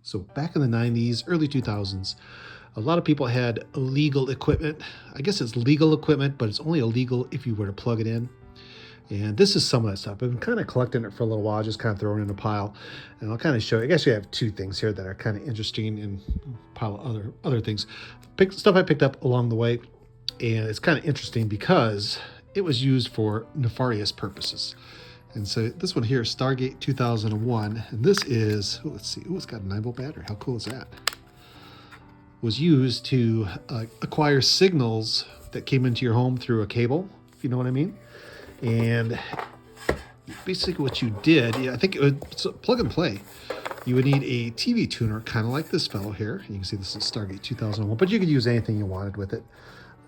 So back in the 90s, early 2000s, a lot of people had illegal equipment. I guess it's legal equipment, but it's only illegal if you were to plug it in. And this is some of that stuff. I've been kind of collecting it for a little while, just kind of throwing it in a pile. And I'll kind of show you. I guess you have two things here that are kind of interesting and a pile of other things. Stuff I picked up along the way. And it's kind of interesting because it was used for nefarious purposes. And so this one here is Stargate 2001. And this is, let's see, it's got a 9-volt battery. How cool is that? Was used to acquire signals that came into your home through a cable, if you know what I mean. And basically what you did, I think it's plug and play. You would need a TV tuner, kind of like this fellow here. You can see this is Stargate 2001, but you could use anything you wanted with it.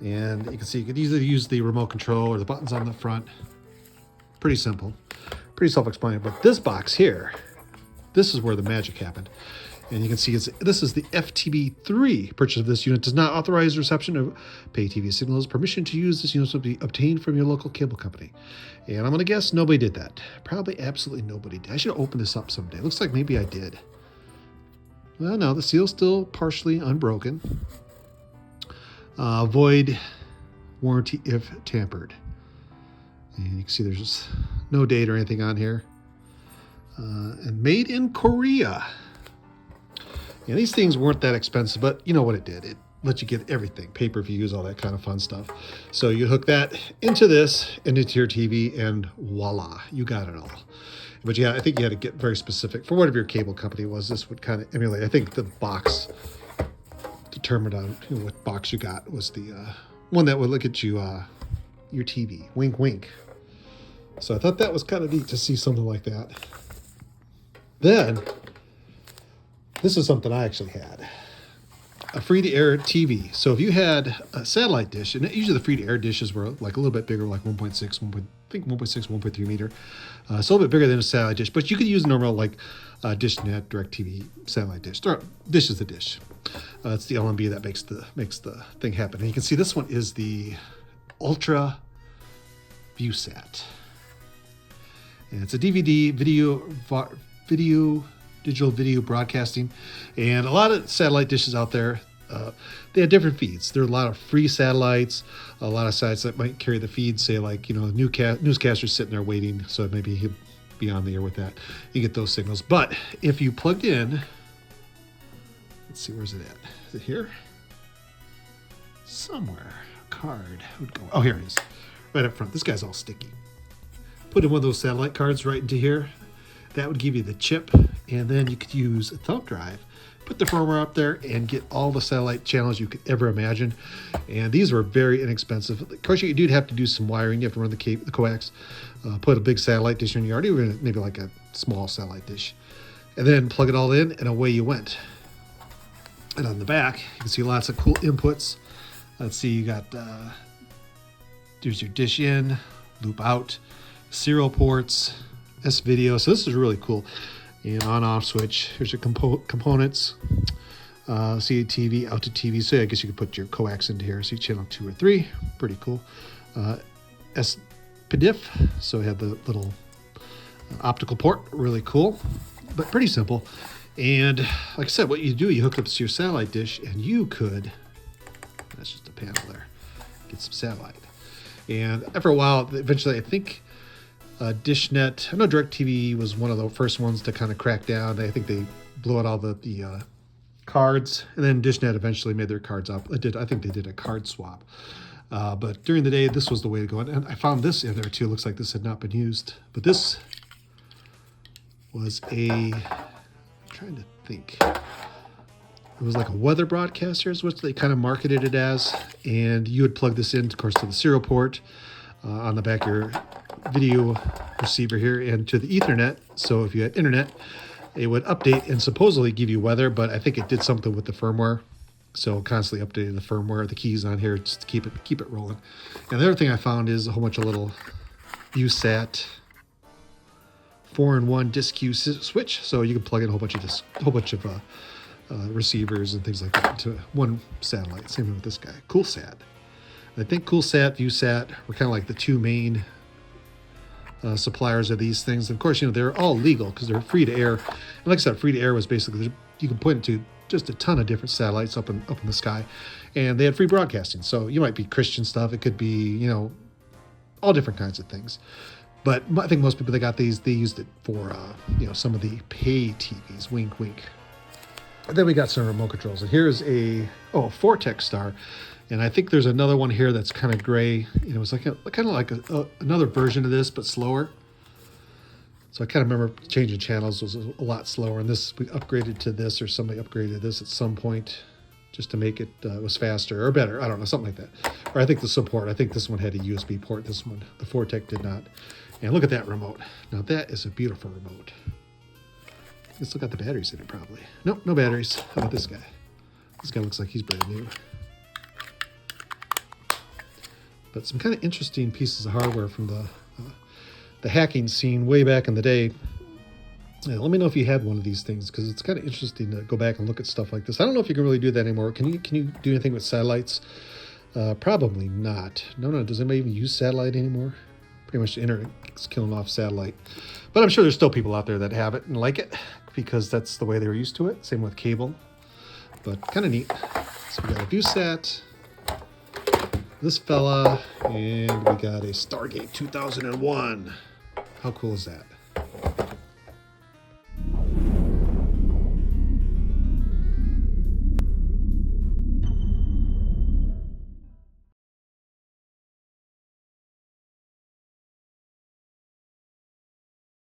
And you can see you could either use the remote control or the buttons on the front. Pretty simple, pretty self-explanatory. But this box here, this is where the magic happened. And you can see this is the FTB3. Purchase of this unit does not authorize reception of pay TV signals. Permission to use this unit will be obtained from your local cable company. And I'm going to guess nobody did that. Probably absolutely nobody did. I should open this up someday. Looks like maybe I did. Well, no, the seal's still partially unbroken. Void warranty if tampered. And you can see there's no date or anything on here. And made in Korea. Yeah, these things weren't that expensive, but you know what it did. It let you get everything, pay-per-views, all that kind of fun stuff. So you hook that into this and into your TV, and voila, you got it all. But yeah, I think you had to get very specific. For whatever your cable company was, this would kind of emulate. I think the box determined on what box you got was the one that would look at you, your TV. Wink, wink. So I thought that was kind of neat to see something like that. Then, this is something I actually had. A free-to-air TV. So if you had a satellite dish, and usually the free-to-air dishes were like a little bit bigger, like 1.6, 1.3 so a little bit bigger than a satellite dish, but you could use normal like DishNet, DirecTV, satellite dish. Dish is the dish. It's the LMB that makes the thing happen. And you can see this one is the Ultra ViewSat. And it's a DVD digital video broadcasting, and a lot of satellite dishes out there, they have different feeds. There are a lot of free satellites, a lot of sites that might carry the feed, say like, newscasters sitting there waiting, so maybe he'll be on the air with that. You get those signals. But if you plugged in, let's see, where's it at? Is it here? Somewhere. A card would go. Oh, here it is. Right up front. This guy's all sticky. Put in one of those satellite cards right into here. That would give you the chip, and then you could use a thumb drive, put the firmware up there, and get all the satellite channels you could ever imagine. And these were very inexpensive. Of course, you do have to do some wiring. You have to run the coax, put a big satellite dish in your yard, even maybe like a small satellite dish, and then plug it all in, and away you went. And on the back, you can see lots of cool inputs. Let's see, you got, there's your dish in, loop out, serial ports, S-video. So this is really cool. And on-off switch. Here's your components. See TV, out to TV. So I guess you could put your coax into here. See channel 2 or 3. Pretty cool. SPDIF. So we have the little optical port. Really cool, but pretty simple. And like I said, what you do, you hook up to your satellite dish, and you could, that's just a panel there, get some satellite. And after a while, eventually, I think DishNet, I know DirecTV was one of the first ones to kind of crack down. I think they blew out all the cards, and then DishNet eventually made their cards up. I think they did a card swap. But during the day, this was the way to go. And I found this in there too. It looks like this had not been used. But this was I'm trying to think. It was like a weather broadcaster is what they kind of marketed it as. And you would plug this in, of course, to the serial port on the back of your video receiver here, and to the Ethernet. So if you had internet, it would update and supposedly give you weather, but I think it did something with the firmware. So constantly updating the firmware, the keys on here just to keep it rolling. And the other thing I found is a whole bunch of little ViewSat 4-in-1 disc queue switch. So you can plug in a whole bunch of receivers and things like that into one satellite. Same with this guy, CoolSat. I think CoolSat, ViewSat were kind of like the two main suppliers of these things. Of course, they're all legal because they're free to air. And like I said, free to air was basically you can point to just a ton of different satellites up in the sky, and they had free broadcasting. So you might be Christian stuff. It could be, you know, all different kinds of things. But I think most people that got these, they used it for, you know, some of the pay TVs. Wink, wink. And then we got some remote controls. And here's a Vortex star. And I think there's another one here that's kind of gray. And it was like kind of like another version of this, but slower. So I kind of remember changing channels was a lot slower. And this, we upgraded to this, or somebody upgraded this at some point just to make it was faster or better. I don't know, something like that. Or I think the support. I think this one had a USB port. This one, the Vortex, did not. And look at that remote. Now that is a beautiful remote. It's still got the batteries in it, probably. Nope, no batteries. How about this guy? This guy looks like he's brand new. But some kind of interesting pieces of hardware from the hacking scene way back in the day. Yeah, let me know if you had one of these things, because it's kind of interesting to go back and look at stuff like this. I don't know if you can really do that anymore. Can you do anything with satellites? Probably not. No. Does anybody even use satellite anymore? Pretty much the internet is killing off satellite. But I'm sure there's still people out there that have it and like it, because that's the way they were used to it. Same with cable. But kind of neat. So we got a ViewSat, this fella, and we got a Stargate 2001. How cool is that?